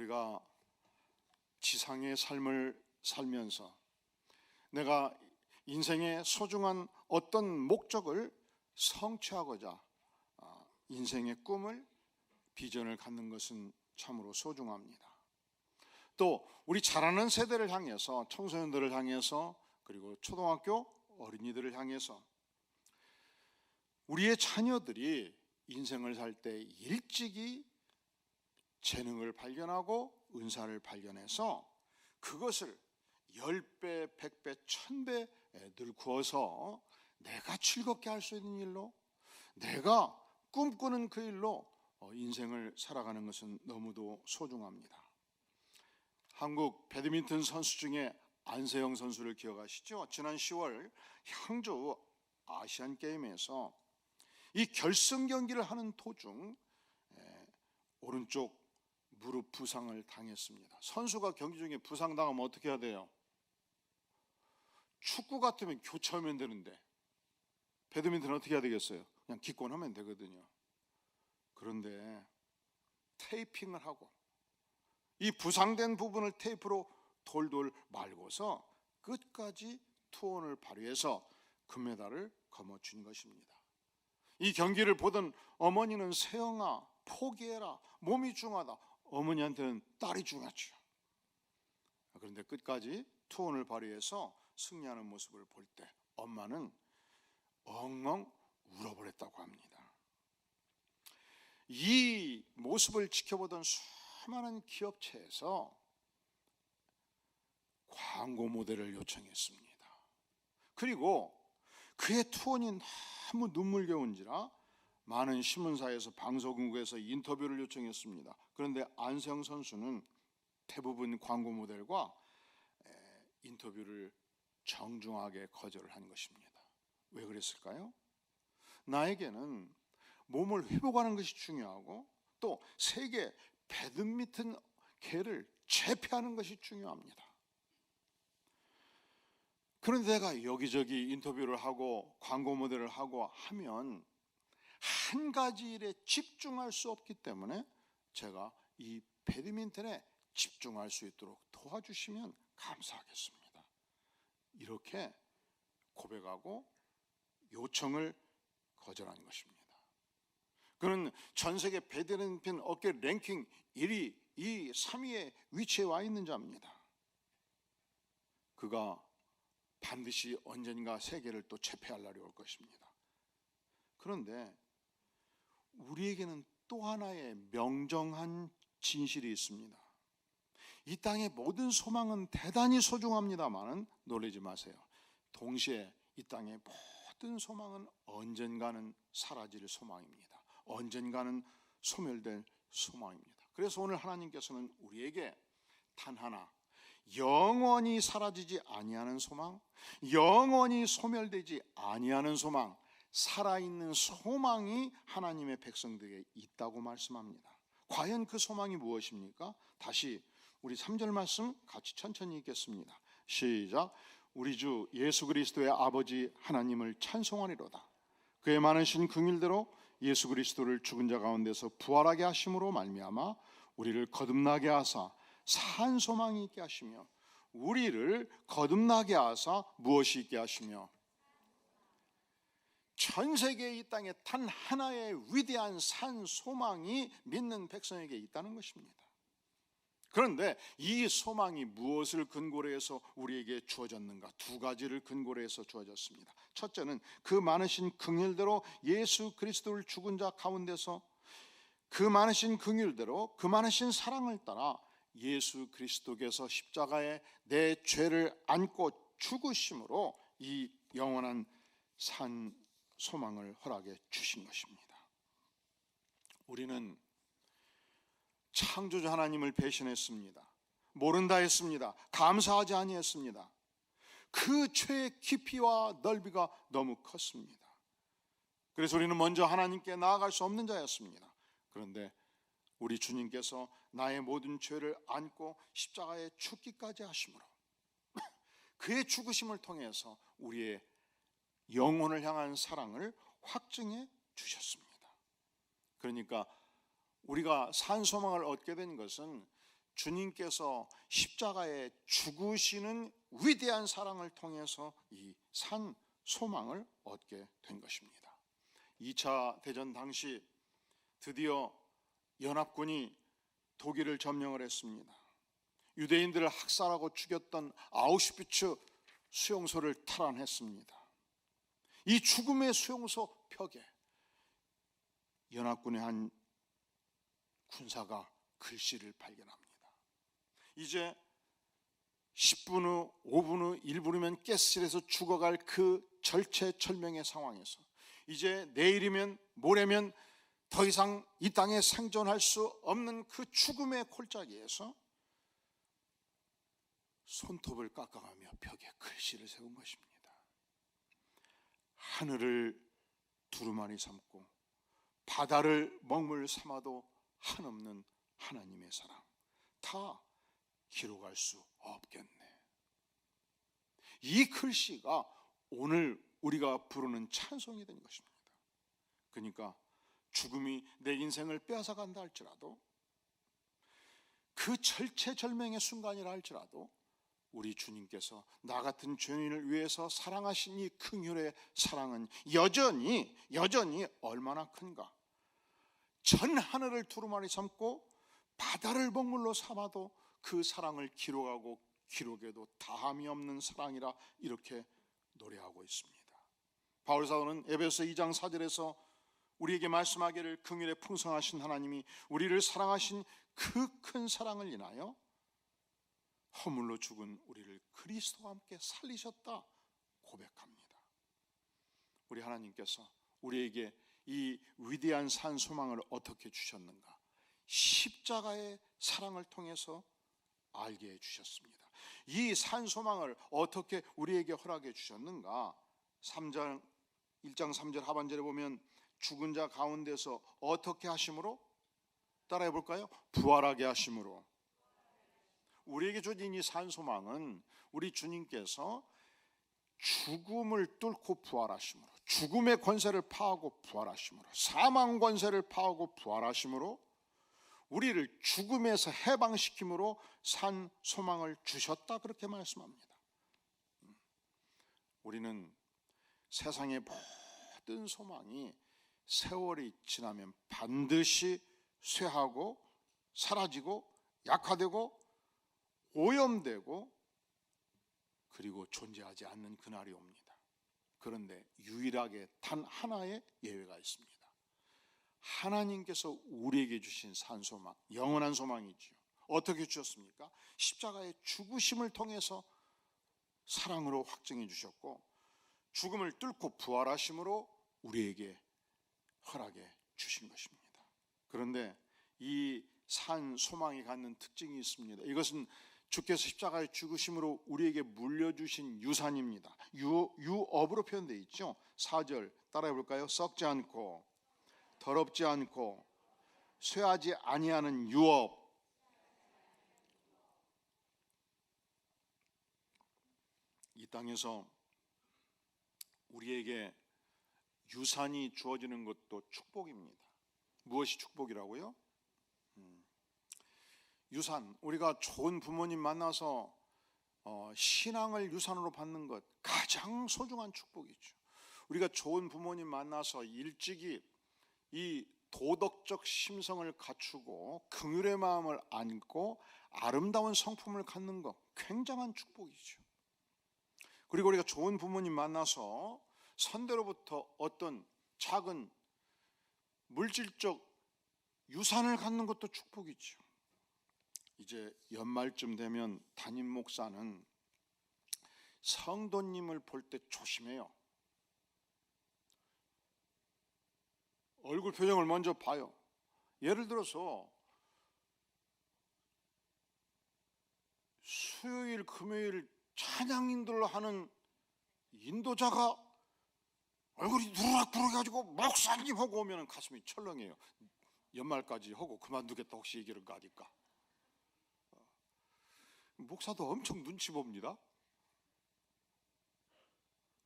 우리가 지상의 삶을 살면서 내가 인생의 소중한 어떤 목적을 성취하고자 인생의 꿈을, 비전을 갖는 것은 참으로 소중합니다. 또 우리 자라는 세대를 향해서, 청소년들을 향해서, 그리고 초등학교 어린이들을 향해서 우리의 자녀들이 인생을 살 때 일찍이 재능을 발견하고 은사를 발견해서 그것을 10배, 100배, 1000배 늘구어서 내가 즐겁게 할 수 있는 일로, 내가 꿈꾸는 그 일로 인생을 살아가는 것은 너무도 소중합니다. 한국 배드민턴 선수 중에 안세영 선수를 기억하시죠? 지난 10월 항저우 아시안 게임에서 이 결승 경기를 하는 도중 오른쪽 무릎 부상을 당했습니다. 선수가 경기 중에 부상당하면 어떻게 해야 돼요? 축구 같으면 교체하면 되는데 배드민턴은 어떻게 해야 되겠어요? 그냥 기권하면 되거든요. 그런데 테이핑을 하고 이 부상된 부분을 테이프로 돌돌 말고서 끝까지 투혼을 발휘해서 금메달을 거머쥔 것입니다. 이 경기를 보던 어머니는 세영아 포기해라, 몸이 중하다. 어머니한테는 딸이 중요하죠. 그런데 끝까지 투혼을 발휘해서 승리하는 모습을 볼 때 엄마는 엉엉 울어버렸다고 합니다. 이 모습을 지켜보던 수많은 기업체에서 광고 모델을 요청했습니다. 그리고 그의 투혼이 너무 눈물겨운지라 많은 신문사에서, 방송국에서 인터뷰를 요청했습니다. 그런데 안세영 선수는 대부분 광고 모델과 인터뷰를 정중하게 거절을 한 것입니다. 왜 그랬을까요? 나에게는 몸을 회복하는 것이 중요하고 또 세계 배드민턴계를 제패하는 것이 중요합니다. 그런데 내가 여기저기 인터뷰를 하고 광고 모델을 하고 하면 한 가지 일에 집중할 수 없기 때문에 제가 이 배드민턴에 집중할 수 있도록 도와주시면 감사하겠습니다. 이렇게 고백하고 요청을 거절한 것입니다. 그는 전 세계 배드민턴 업계 랭킹 1위, 2위, 3위에 위치해 와 있는 자입니다. 그가 반드시 언젠가 세계를 또 제패할 날이 올 것입니다. 그런데 우리에게는 또 하나의 명정한 진실이 있습니다. 이 땅의 모든 소망은 대단히 소중합니다만 놀라지 마세요. 동시에 이 땅의 모든 소망은 언젠가는 사라질 소망입니다. 언젠가는 소멸될 소망입니다. 그래서 오늘 하나님께서는 우리에게 단 하나, 영원히 사라지지 아니하는 소망, 영원히 소멸되지 아니하는 소망, 살아있는 소망이 하나님의 백성들에게 있다고 말씀합니다. 과연 그 소망이 무엇입니까? 다시 우리 3절 말씀 같이 천천히 읽겠습니다. 시작. 우리 주 예수 그리스도의 아버지 하나님을 찬송하리로다. 그의 많으신 긍휼대로 예수 그리스도를 죽은 자 가운데서 부활하게 하심으로 말미암아 우리를 거듭나게 하사 산 소망이 있게 하시며, 우리를 거듭나게 하사 무엇이 있게 하시며, 전 세계 이 땅에 단 하나의 위대한 산 소망이 믿는 백성에게 있다는 것입니다. 그런데 이 소망이 무엇을 근거로 해서 우리에게 주어졌는가? 두 가지를 근거로 해서 주어졌습니다. 첫째는 그 많으신 긍휼대로 예수 그리스도를 죽은 자 가운데서 그 많으신 긍휼대로 그 많으신 사랑을 따라 예수 그리스도께서 십자가에 내 죄를 안고 죽으심으로 이 영원한 산 소망을 허락해 주신 것입니다. 우리는 창조주 하나님을 배신했습니다. 모른다 했습니다. 감사하지 아니했습니다. 그 죄의 깊이와 넓이가 너무 컸습니다. 그래서 우리는 먼저 하나님께 나아갈 수 없는 자였습니다. 그런데 우리 주님께서 나의 모든 죄를 안고 십자가에 죽기까지 하심으로 그의 죽으심을 통해서 우리의 영혼을 향한 사랑을 확증해 주셨습니다. 그러니까 우리가 산 소망을 얻게 된 것은 주님께서 십자가에 죽으시는 위대한 사랑을 통해서 이 산 소망을 얻게 된 것입니다. 2차 대전 당시 드디어 연합군이 독일을 점령을 했습니다. 유대인들을 학살하고 죽였던 아우슈비츠 수용소를 탈환했습니다. 이 죽음의 수용소 벽에 연합군의 한 군사가 글씨를 발견합니다. 이제 10분 후, 5분 후, 1분 후면 가스실에서 죽어갈 그 절체절명의 상황에서 이제 내일이면 모레면 더 이상 이 땅에 생존할 수 없는 그 죽음의 골짜기에서 손톱을 깎아가며 벽에 글씨를 세운 것입니다. 하늘을 두루마리 삼고 바다를 먹물 삼아도 한없는 하나님의 사랑, 다 기록할 수 없겠네. 이 글씨가 오늘 우리가 부르는 찬송이 된 것입니다. 그러니까 죽음이 내 인생을 빼앗아 간다 할지라도, 그 절체절명의 순간이라 할지라도 우리 주님께서 나 같은 죄인을 위해서 사랑하신 이 긍휼의 사랑은 여전히 얼마나 큰가. 전 하늘을 두루마리 삼고 바다를 먹물로 삼아도 그 사랑을 기록하고 기록에도 다함이 없는 사랑이라 이렇게 노래하고 있습니다. 바울 사도는 에베소 2장 4절에서 우리에게 말씀하기를 긍휼에 풍성하신 하나님이 우리를 사랑하신 그 큰 사랑을 인하여 허물로 죽은 우리를 그리스도와 함께 살리셨다 고백합니다. 우리 하나님께서 우리에게 이 위대한 산 소망을 어떻게 주셨는가? 십자가의 사랑을 통해서 알게 해주셨습니다. 이 산 소망을 어떻게 우리에게 허락해 주셨는가? 1장 3절 하반절에 보면 죽은 자 가운데서 어떻게 하심으로? 따라해 볼까요? 부활하게 하심으로. 우리에게 주신 이 산 소망은 우리 주님께서 죽음을 뚫고 부활하심으로, 죽음의 권세를 파하고 부활하심으로, 사망 권세를 파하고 부활하심으로 우리를 죽음에서 해방시킴으로 산 소망을 주셨다, 그렇게 말씀합니다. 우리는 세상의 모든 소망이 세월이 지나면 반드시 쇠하고 사라지고 약화되고 오염되고 그리고 존재하지 않는 그날이 옵니다. 그런데 유일하게 단 하나의 예외가 있습니다. 하나님께서 우리에게 주신 산 소망, 영원한 소망이지요. 어떻게 주셨습니까? 십자가의 죽으심을 통해서 사랑으로 확증해 주셨고, 죽음을 뚫고 부활하심으로 우리에게 허락해 주신 것입니다. 그런데 이 산 소망이 갖는 특징이 있습니다. 이것은 주께서 십자가의 죽으심으로 우리에게 물려주신 유산입니다. 유업으로 표현되어 있죠. 4절 따라해 볼까요? 썩지 않고 더럽지 않고 쇠하지 아니하는 유업. 이 땅에서 우리에게 유산이 주어지는 것도 축복입니다. 무엇이 축복이라고요? 유산, 우리가 좋은 부모님 만나서 신앙을 유산으로 받는 것, 가장 소중한 축복이죠. 우리가 좋은 부모님 만나서 일찍이 이 도덕적 심성을 갖추고 긍휼의 마음을 안고 아름다운 성품을 갖는 것, 굉장한 축복이죠. 그리고 우리가 좋은 부모님 만나서 선대로부터 어떤 작은 물질적 유산을 갖는 것도 축복이죠. 이제 연말쯤 되면 담임 목사는 성도님을 볼 때 조심해요. 얼굴 표정을 먼저 봐요. 예를 들어서 수요일, 금요일 찬양 인도를 하는 인도자가 얼굴이 누락부락해가지고 목사님 하고 오면 가슴이 철렁해요. 연말까지 하고 그만두겠다 혹시 얘기를 가니까. 목사도 엄청 눈치 봅니다.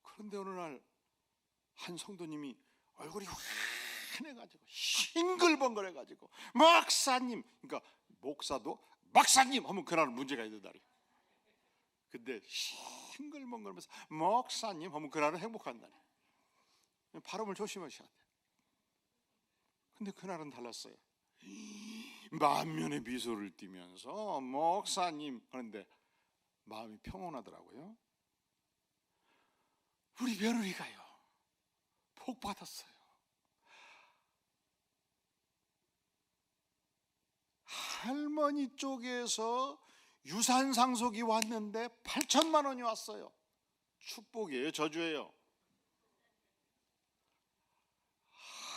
그런데 어느 날 한 성도님이 얼굴이 환해가지고 싱글벙글해가지고 목사님, 그러니까 목사도 목사님 하면 그날은 문제가 있는 날이에요. 근데 싱글벙글하면서 목사님 하면 그날은 행복한 날이에요. 발음을 조심하셔야 돼요. 근데 그날은 달랐어요. 만면의 미소를 띠면서 목사님 하는데 마음이 평온하더라고요. 우리 며느리가요, 복 받았어요. 할머니 쪽에서 유산 상속이 왔는데 8천만 원이 왔어요. 축복이에요, 저주예요?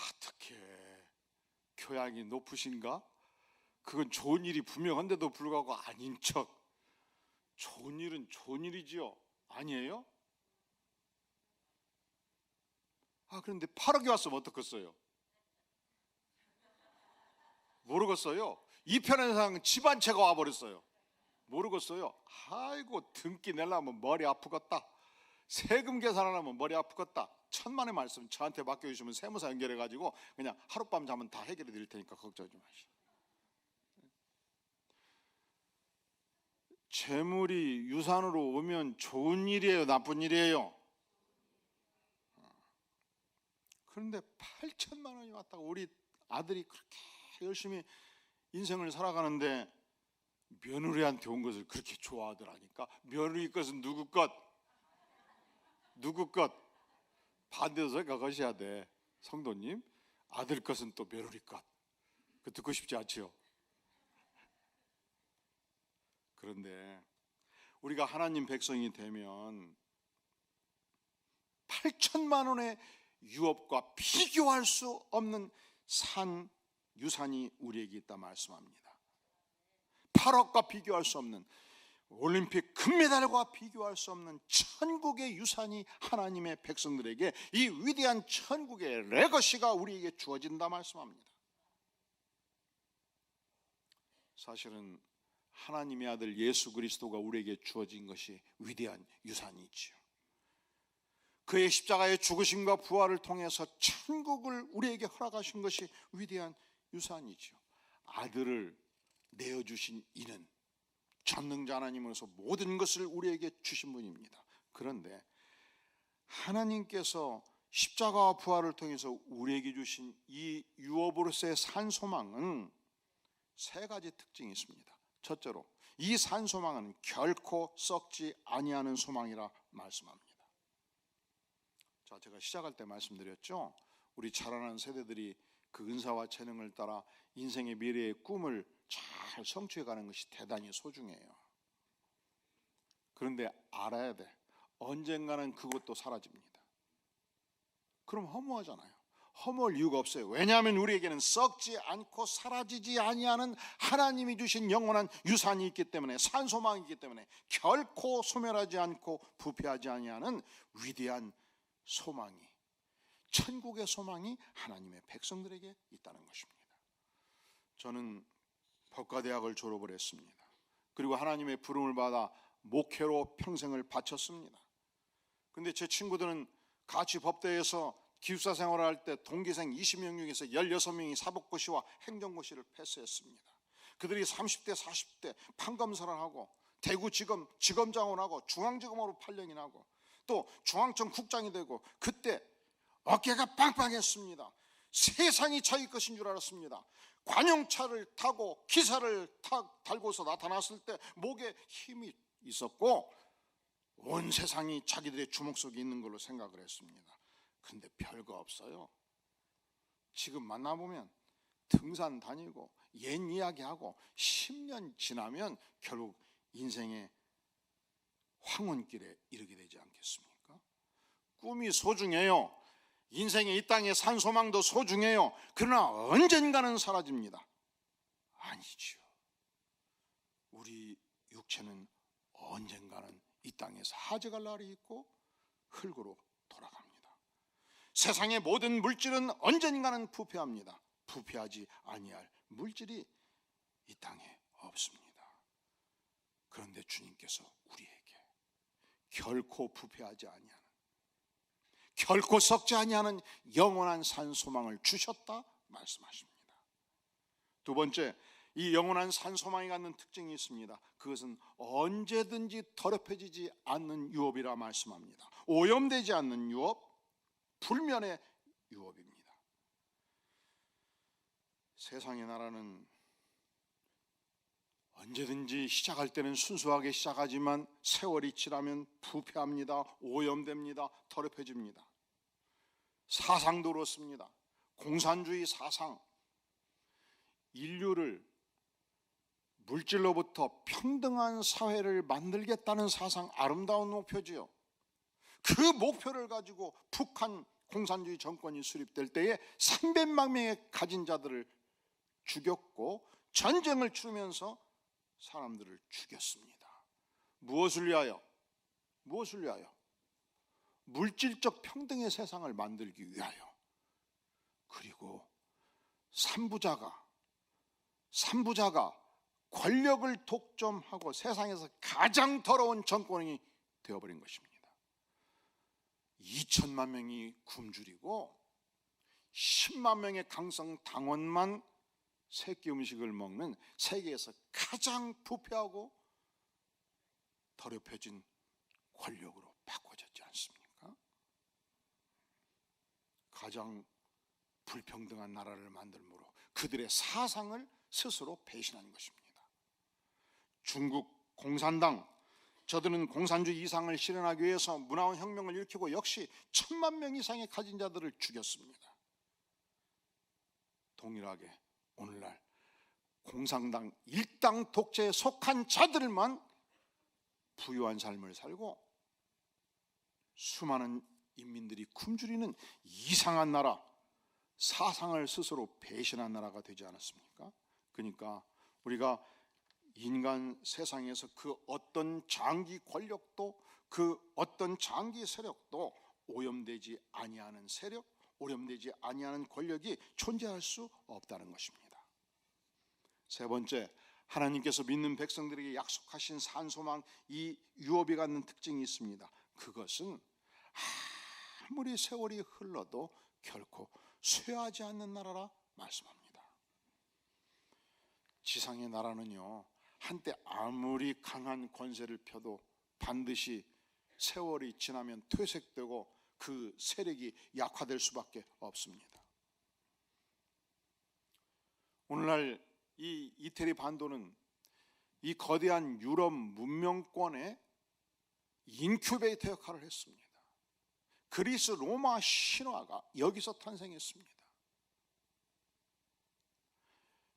어떻게 교양이 높으신가? 그건 좋은 일이 분명한데도 불구하고 아닌 척. 좋은 일은 좋은 일이지요, 아니에요? 그런데 8억이 왔으면 어떡했어요? 모르겠어요. 이 편에상 집 한 채가 와버렸어요. 모르겠어요. 아이고, 등기 내려면 머리 아프겠다. 세금 계산하려면 머리 아프겠다. 천만의 말씀 저한테 맡겨주시면 세무사 연결해가지고 그냥 하룻밤 자면 다 해결해 드릴 테니까 걱정하지 마시오. 재물이 유산으로 오면 좋은 일이에요, 나쁜 일이에요? 그런데 8천만 원이 왔다고 우리 아들이 그렇게 열심히 인생을 살아가는데 며느리한테 온 것을 그렇게 좋아하더라니까. 며느리 것은 누구 것? 누구 것? 반대로 생각하셔야 돼, 성도님. 아들 것은 또 며느리 것. 그 듣고 싶지 않지요? 그런데 우리가 하나님 백성이 되면 8천만 원의 유업과 비교할 수 없는 산 유산이 우리에게 있다 말씀합니다. 8억과 비교할 수 없는, 올림픽 금메달과 비교할 수 없는 천국의 유산이 하나님의 백성들에게, 이 위대한 천국의 레거시가 우리에게 주어진다 말씀합니다. 사실은 하나님의 아들 예수 그리스도가 우리에게 주어진 것이 위대한 유산이지요. 그의 십자가의 죽으심과 부활을 통해서 천국을 우리에게 허락하신 것이 위대한 유산이지요. 아들을 내어주신 이는 전능자 하나님으로서 모든 것을 우리에게 주신 분입니다. 그런데 하나님께서 십자가와 부활을 통해서 우리에게 주신 이 유업으로서의 산소망은 세 가지 특징이 있습니다. 첫째로, 이 산소망은 결코 썩지 아니하는 소망이라 말씀합니다. 자, 제가 시작할 때 말씀드렸죠. 우리 자라나는 세대들이 그 은사와 재능을 따라 인생의 미래의 꿈을 잘 성취해가는 것이 대단히 소중해요. 그런데 알아야 돼, 언젠가는 그것도 사라집니다. 그럼 허무하잖아요. 허무할 이유가 없어요. 왜냐하면 우리에게는 썩지 않고 사라지지 아니하는 하나님이 주신 영원한 유산이 있기 때문에, 산소망이 있기 때문에 결코 소멸하지 않고 부패하지 아니하는 위대한 소망이, 천국의 소망이 하나님의 백성들에게 있다는 것입니다. 저는 법과대학을 졸업을 했습니다. 그리고 하나님의 부름을 받아 목회로 평생을 바쳤습니다. 그런데 제 친구들은 같이 법대에서 기숙사 생활을 할 때 동기생 20명 중에서 16명이 사법고시와 행정고시를 패스했습니다. 그들이 30대 40대 판검사를 하고 대구지검 지검장을 하고 중앙지검으로 8년이나 하고 또 중앙청 국장이 되고, 그때 어깨가 빵빵했습니다. 세상이 자기 것인 줄 알았습니다. 관용차를 타고 기사를 달고서 나타났을 때 목에 힘이 있었고 온 세상이 자기들의 주목 속에 있는 걸로 생각을 했습니다. 근데 별거 없어요. 지금 만나보면 등산 다니고 옛 이야기하고 10년 지나면 결국 인생의 황혼길에 이르게 되지 않겠습니까? 꿈이 소중해요. 인생의 이 땅의 산소망도 소중해요. 그러나 언젠가는 사라집니다. 아니죠. 우리 육체는 언젠가는 이 땅에서 하져갈 날이 있고 흙으로 돌아갑니다. 세상의 모든 물질은 언젠가는 부패합니다. 부패하지 아니할 물질이 이 땅에 없습니다. 그런데 주님께서 우리에게 결코 부패하지 아니하는, 결코 썩지 아니하는 영원한 산소망을 주셨다 말씀하십니다. 두 번째, 이 영원한 산소망이 갖는 특징이 있습니다. 그것은 언제든지 더럽혀지지 않는 유업이라 말씀합니다. 오염되지 않는 유업, 불면의 유업입니다. 세상의 나라는 언제든지 시작할 때는 순수하게 시작하지만 세월이 지나면 부패합니다. 오염됩니다. 더럽혀집니다. 사상도 그렇습니다. 공산주의 사상, 인류를 물질로부터 평등한 사회를 만들겠다는 사상, 아름다운 목표지요. 그 목표를 가지고 북한 공산주의 정권이 수립될 때에 300만 명의 가진 자들을 죽였고 전쟁을 치르면서 사람들을 죽였습니다. 무엇을 위하여? 무엇을 위하여? 물질적 평등의 세상을 만들기 위하여. 그리고 삼부자가 권력을 독점하고 세상에서 가장 더러운 정권이 되어버린 것입니다. 2천만 명이 굶주리고 10만 명의 강성 당원만 새끼 음식을 먹는 세계에서 가장 부패하고 더럽혀진 권력으로 바꿔졌지 않습니까? 가장 불평등한 나라를 만들므로 그들의 사상을 스스로 배신한 것입니다. 중국 공산당, 저들은 공산주의 이상을 실현하기 위해서 문화원 혁명을 일으키고 역시 1,000만 명 이상의 가진 자들을 죽였습니다. 동일하게 오늘날 공산당 일당 독재에 속한 자들만 부유한 삶을 살고 수많은 인민들이 굶주리는 이상한 나라, 사상을 스스로 배신한 나라가 되지 않았습니까? 그러니까 우리가 인간 세상에서 그 어떤 장기 권력도, 그 어떤 장기 세력도 오염되지 아니하는 세력, 오염되지 아니하는 권력이 존재할 수 없다는 것입니다. 세 번째, 하나님께서 믿는 백성들에게 약속하신 산소망, 이 유업이 갖는 특징이 있습니다. 그것은 아무리 세월이 흘러도 결코 쇠하지 않는 나라라 말씀합니다. 지상의 나라는요, 한때 아무리 강한 권세를 펴도 반드시 세월이 지나면 퇴색되고 그 세력이 약화될 수밖에 없습니다. 오늘날 이 이태리 반도는 이 거대한 유럽 문명권의 인큐베이터 역할을 했습니다. 그리스 로마 신화가 여기서 탄생했습니다.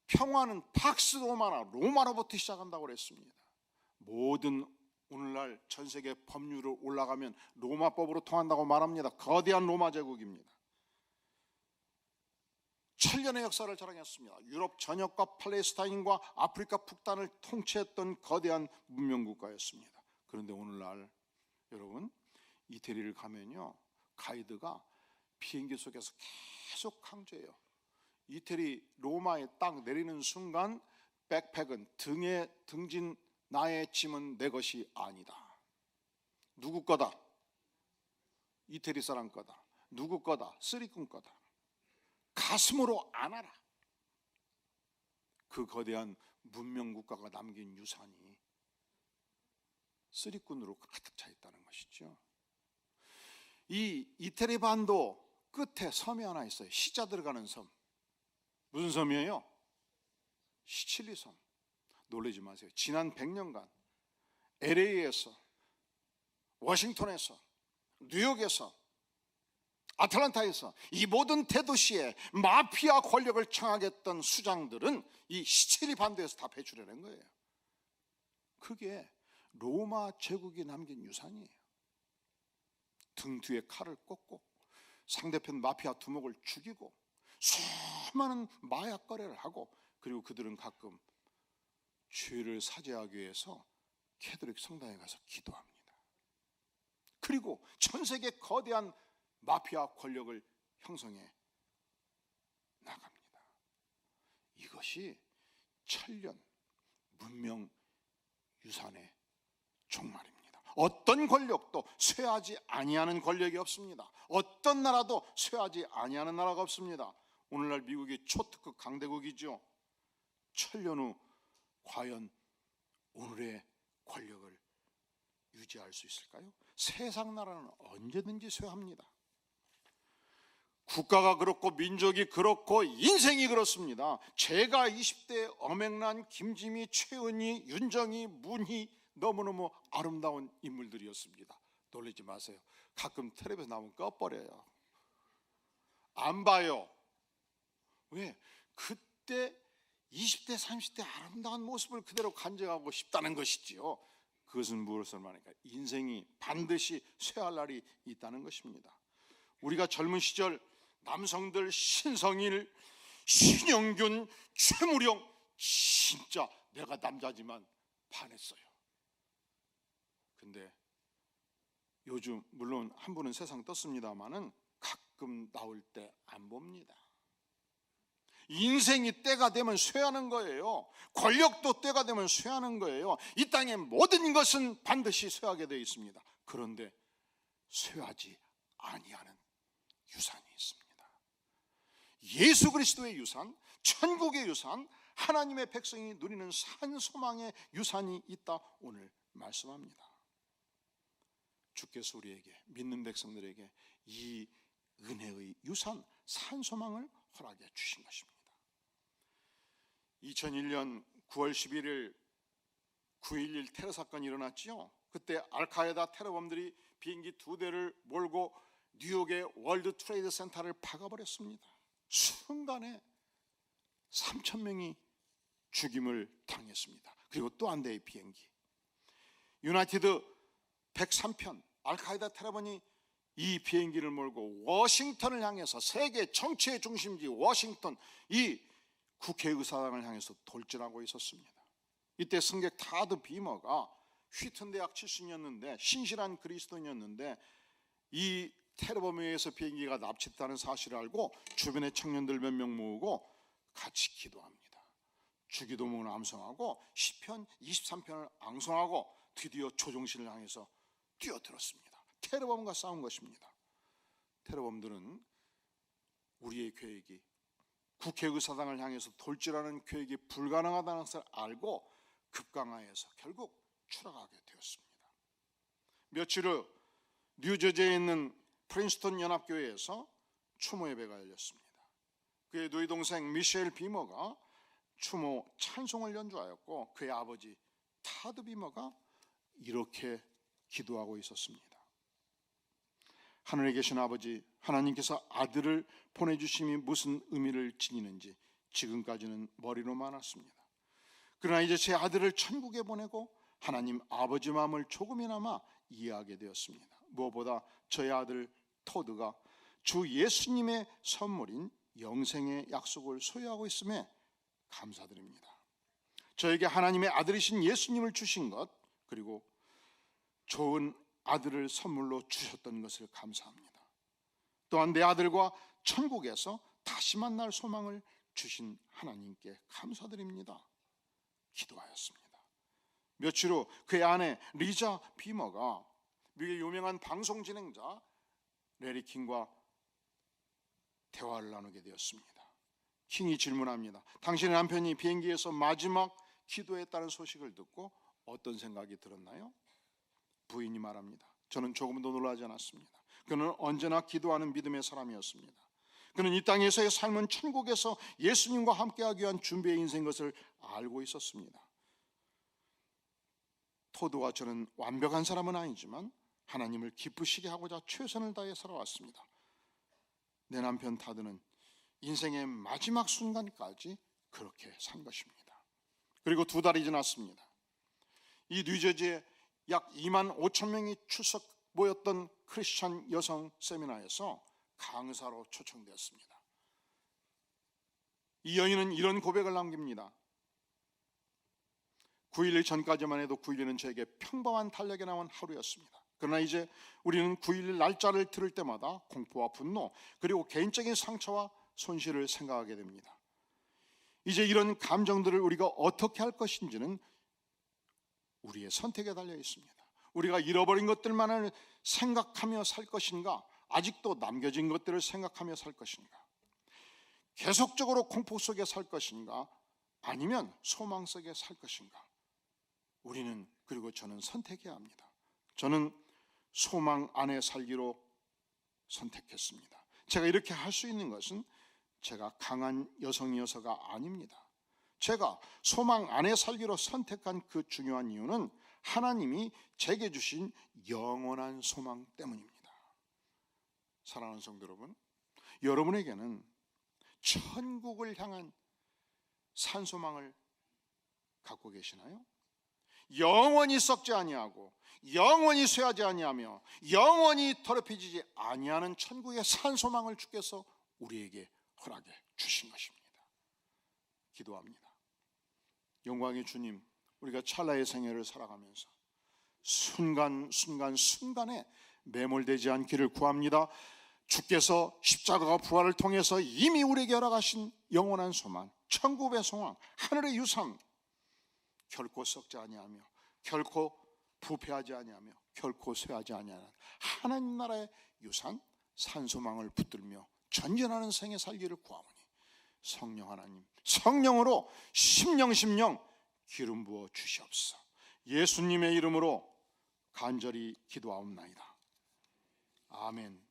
평화는 팍스 로마나 로마로부터 시작한다고 그랬습니다. 모든 오늘날 전 세계 법률을 올라가면 로마법으로 통한다고 말합니다. 거대한 로마 제국입니다. 천년의 역사를 자랑했습니다. 유럽 전역과 팔레스타인과 아프리카 북단을 통치했던 거대한 문명국가였습니다. 그런데 오늘날 여러분, 이태리를 가면요, 가이드가 비행기 속에서 계속 강조해요. 이태리 로마에 딱 내리는 순간 백팩은 등에 등진 나의 짐은 내 것이 아니다. 누구 거다? 이태리 사람 거다. 누구 거다? 쓰리꾼 거다. 가슴으로 안아라. 그 거대한 문명국가가 남긴 유산이 쓰리꾼으로 가득 차 있다는 것이죠. 이 이태리 반도 끝에 섬이 하나 있어요. 시자 들어가는 섬. 무슨 섬이에요? 시칠리 섬. 놀라지 마세요. 지난 100년간 LA에서, 워싱턴에서, 뉴욕에서, 아틀란타에서 이 모든 대도시에 마피아 권력을 청하겠던 수장들은 이 시칠리 반도에서 다 배출해낸 거예요. 그게 로마 제국이 남긴 유산이에요. 등 뒤에 칼을 꽂고 상대편 마피아 두목을 죽이고 수많은 마약 거래를 하고, 그리고 그들은 가끔 죄를 사죄하기 위해서 캐톨릭 성당에 가서 기도합니다. 그리고 전 세계 거대한 마피아 권력을 형성해 나갑니다. 이것이 천년 문명 유산의 종말입니다. 어떤 권력도 쇠하지 아니하는 권력이 없습니다. 어떤 나라도 쇠하지 아니하는 나라가 없습니다. 오늘날 미국이 초특급 강대국이죠. 천년 후 과연 오늘의 권력을 유지할 수 있을까요? 세상 나라는 언제든지 쇠합니다. 국가가 그렇고 민족이 그렇고 인생이 그렇습니다. 제가 20대 엄앵란 김지미, 최은희, 윤정희, 문희 너무너무 아름다운 인물들이었습니다. 놀라지 마세요. 가끔 텔레비에서 나오면 꺼버려요. 안 봐요. 왜? 그때 20대 30대 아름다운 모습을 그대로 간직하고 싶다는 것이지요. 그것은 무엇을 말하니까 인생이 반드시 쇠할 날이 있다는 것입니다. 우리가 젊은 시절 남성들 신성일, 신영균, 최무룡 진짜 내가 남자지만 반했어요. 근데 요즘 물론 한 분은 세상 떴습니다마는 가끔 나올 때 안 봅니다. 인생이 때가 되면 쇠하는 거예요. 권력도 때가 되면 쇠하는 거예요. 이 땅의 모든 것은 반드시 쇠하게 되어 있습니다. 그런데 쇠하지 아니하는 유산이 있습니다. 예수 그리스도의 유산, 천국의 유산, 하나님의 백성이 누리는 산소망의 유산이 있다 오늘 말씀합니다. 주께서 우리에게, 믿는 백성들에게 이 은혜의 유산, 산소망을 허락해 주신 것입니다. 2001년 9월 11일 9.11 테러 사건이 일어났지요. 그때 알카에다 테러범들이 비행기 2대를 몰고 뉴욕의 월드 트레이드 센터를 박아버렸습니다. 순간에 3,000명이 죽임을 당했습니다. 그리고 또 한 대의 비행기 유나이티드 103편 알카에다 테러범이 이 비행기를 몰고 워싱턴을 향해서, 세계 정치의 중심지 워싱턴, 이 국회의사당을 향해서 돌진하고 있었습니다. 이때 승객 타드 비머가 휘튼 대학 출신이었는데 신실한 그리스도인이었는데 이 테러범에 의해서 비행기가 납치됐다는 사실을 알고 주변의 청년들 몇 명 모으고 같이 기도합니다. 주기도문을 암송하고 시편 23편을 앙송하고 드디어 조종실을 향해서 뛰어들었습니다. 테러범과 싸운 것입니다. 테러범들은 우리의 계획이, 국회의사당을 향해서 돌진하는 계획이 불가능하다는 것을 알고 급강하여서 결국 추락하게 되었습니다. 며칠 후 뉴저지에 있는 프린스턴 연합교회에서 추모 예배가 열렸습니다. 그의 누이 동생 미셸 비머가 추모 찬송을 연주하였고 그의 아버지 타드 비머가 이렇게 기도하고 있었습니다. 하늘에 계신 아버지, 하나님께서 아들을 보내주심이 무슨 의미를 지니는지 지금까지는 머리로만 알았습니다. 그러나 이제 제 아들을 천국에 보내고 하나님 아버지 마음을 조금이나마 이해하게 되었습니다. 무엇보다 저희 아들 토드가 주 예수님의 선물인 영생의 약속을 소유하고 있음에 감사드립니다. 저에게 하나님의 아들이신 예수님을 주신 것, 그리고 좋은 아들을 선물로 주셨던 것을 감사합니다. 또한 내 아들과 천국에서 다시 만날 소망을 주신 하나님께 감사드립니다. 기도하였습니다. 며칠 후 그의 아내 리자 비머가 미국의 유명한 방송 진행자 레리 킹과 대화를 나누게 되었습니다. 킹이 질문합니다. 당신의 남편이 비행기에서 마지막 기도했다는 소식을 듣고 어떤 생각이 들었나요? 부인이 말합니다. 저는 조금도 놀라지 않았습니다. 그는 언제나 기도하는 믿음의 사람이었습니다. 그는 이 땅에서의 삶은 천국에서 예수님과 함께하기 위한 준비의 인생인 것을 알고 있었습니다. 토드와 저는 완벽한 사람은 아니지만 하나님을 기쁘시게 하고자 최선을 다해 살아왔습니다. 내 남편 타드는 인생의 마지막 순간까지 그렇게 산 것입니다. 그리고 2달이 지났습니다. 이 뉴저지에 약 2만 5천 명이 출석 모였던 크리스천 여성 세미나에서 강사로 초청되었습니다. 이 여인은 이런 고백을 남깁니다. 9.11 전까지만 해도 9.11은 저에게 평범한 달력에 나온 하루였습니다. 그러나 이제 우리는 9.11 날짜를 들을 때마다 공포와 분노, 그리고 개인적인 상처와 손실을 생각하게 됩니다. 이제 이런 감정들을 우리가 어떻게 할 것인지는 우리의 선택에 달려 있습니다. 우리가 잃어버린 것들만을 생각하며 살 것인가, 아직도 남겨진 것들을 생각하며 살 것인가, 계속적으로 공포 속에 살 것인가, 아니면 소망 속에 살 것인가? 우리는, 그리고 저는 선택해야 합니다. 저는 소망 안에 살기로 선택했습니다. 제가 이렇게 할 수 있는 것은 제가 강한 여성이어서가 아닙니다. 제가 소망 안에 살기로 선택한 그 중요한 이유는 하나님이 제게 주신 영원한 소망 때문입니다. 사랑하는 성도 여러분, 여러분에게는 천국을 향한 산소망을 갖고 계시나요? 영원히 썩지 아니하고 영원히 쇠하지 아니하며 영원히 더럽혀지지 아니하는 천국의 산소망을 주께서 우리에게 허락해 주신 것입니다. 기도합니다. 영광의 주님, 우리가 찰나의 생애를 살아가면서 순간순간에 매몰되지 않기를 구합니다. 주께서 십자가와 부활을 통해서 이미 우리에게 허락하신 영원한 소망, 천국의 소망, 하늘의 유산, 결코 썩지 아니하며 결코 부패하지 아니하며 결코 쇠하지 아니하는 하나님 나라의 유산, 산소망을 붙들며 전진하는 생애 살기를 구하오니 성령 하나님, 성령으로 심령 기름 부어 주시옵소서. 예수님의 이름으로 간절히 기도하옵나이다. 아멘.